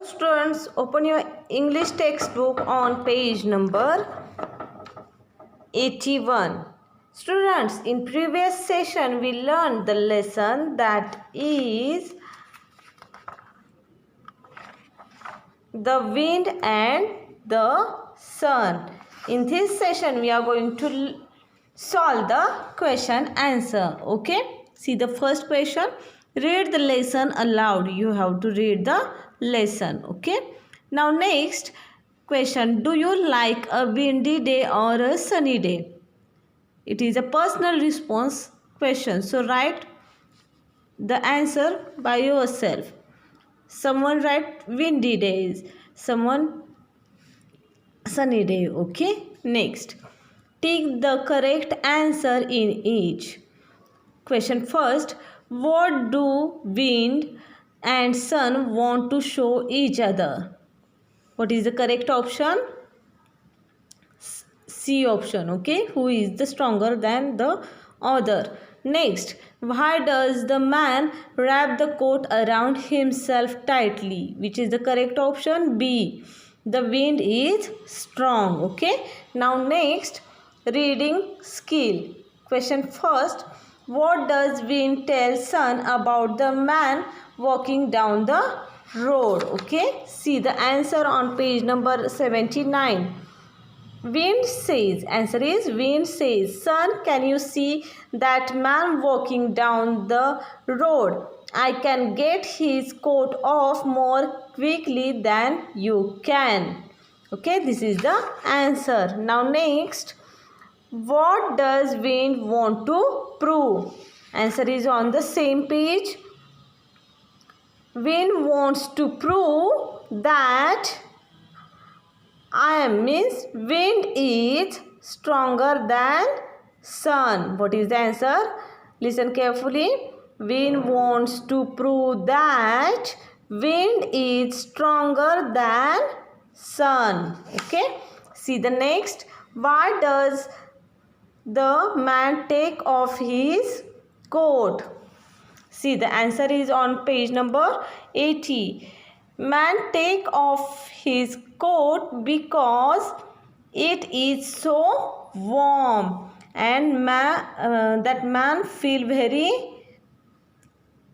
Students, open your English textbook on page number 81. Students, in previous session we learned the lesson that is the wind and the sun. In this session we are going to solve the question answer. Okay, see the first question. Read the lesson aloud. You have to read the lesson. Okay, now next question. Do you like a windy day or a sunny day? It is a personal response question, so write the answer by yourself. Someone write windy days, someone sunny day. Okay, next take the correct answer in each question. First, what do wind and sun want to show each other? What is the correct option? C option. Okay, who is the stronger than the other? Next, why does the man wrap the coat around himself tightly? Which is the correct option? B. The wind is strong. Okay, now next, reading skill. Question first, what does wind tell sun about the man walking down the road? Okay, see the answer on page number 79. Wind says, answer is wind says, sun, can you see that man walking down the road? I can get his coat off more quickly than you can. Okay, this is the answer. Now next, what does wind want to prove? Answer is on the same page. Wind wants to prove that means wind is stronger than sun. What is the answer? Listen carefully. Wind wants to prove that wind is stronger than sun. Okay. See the next. Why does the man take off his coat? See the answer is on page number 80. Man take off his coat because it is so warm and that man feel very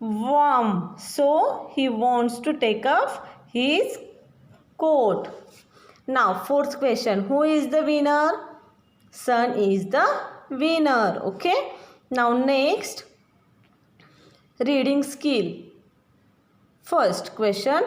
warm, so he wants to take off his coat. Now fourth question, who is the winner? Sun is the winner. Okay, now next, reading skill. First question,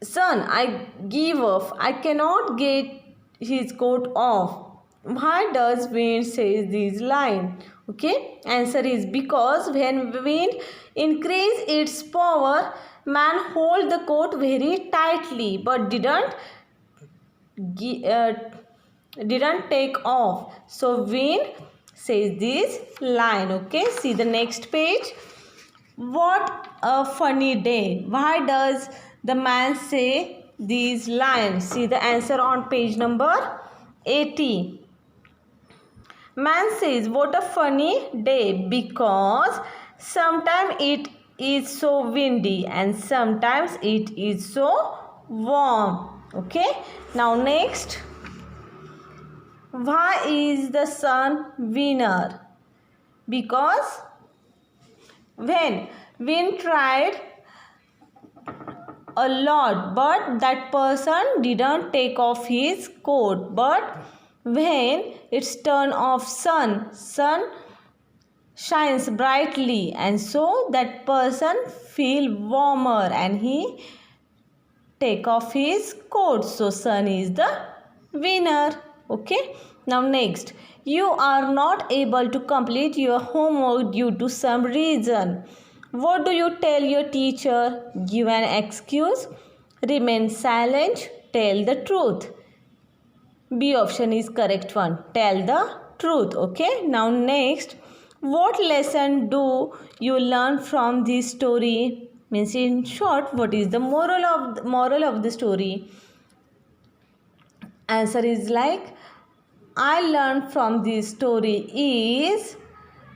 sun, I give up. I cannot get his coat off. Why does wind say this line? Okay, answer is because when wind increase its power, man hold the coat very tightly but didn't take off. So wind says this line. Okay, see the next page. What a funny day. Why does the man say these lines? See the answer on page number 80. Man says, what a funny day, because sometimes it is so windy and sometimes it is so warm. Okay, now next, why is the sun winner? Because when wind tried a lot but that person didn't take off his coat, but when it's turn off, sun shines brightly and so that person feel warmer and he take off his coat, so sun is the winner. Okay, now next, you are not able to complete your homework due to some reason. What do you tell your teacher? Give an excuse, remain silent, tell the truth. B option is correct one. Tell the truth. Okay, now next, what lesson do you learn from this story? Means in short, what is the moral of the story? Answer is like, I learned from this story is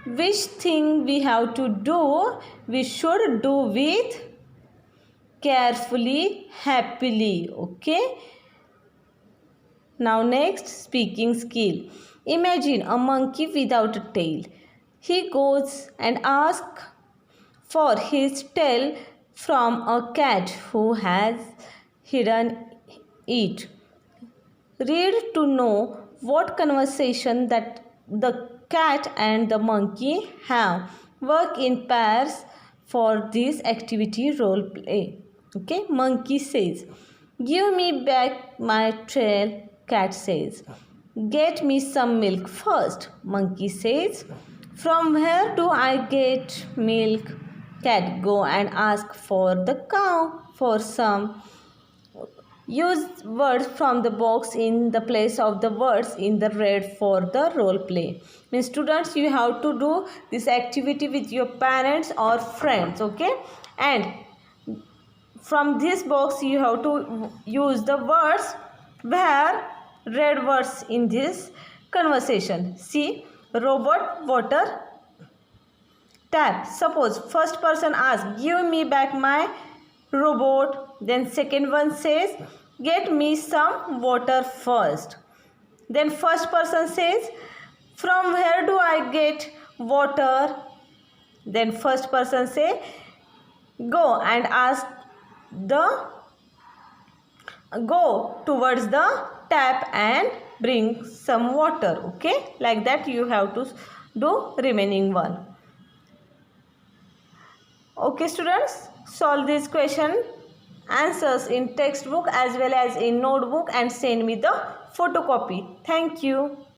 which thing we have to do, we should do with carefully, happily. Okay. Now next, speaking skill. Imagine a monkey without a tail. He goes and asks for his tail from a cat who has hidden it. Read to know what conversation that the cat and the monkey have. Work in pairs for this activity role play. Okay, monkey says, "Give me back my tail." Cat says, "Get me some milk first." Monkey says, "From where do I get milk?" Cat, "Go and ask for the cow for some." Use words from the box in the place of the words in the red for the role play. Means students, you have to do this activity with your parents or friends, okay? And from this box you have to use the words where red words in this conversation. See, robot, water, tap. Suppose first person asks, "Give me back my robot." Then second one says, "Get me some water first." Then first person says, "From where do I get water?" Then first person say, "Go and ask the go towards the tap and bring some water." Okay, like that you have to do remaining one. Okay students, solve this question answers in textbook as well as in notebook and send me the photocopy. Thank you.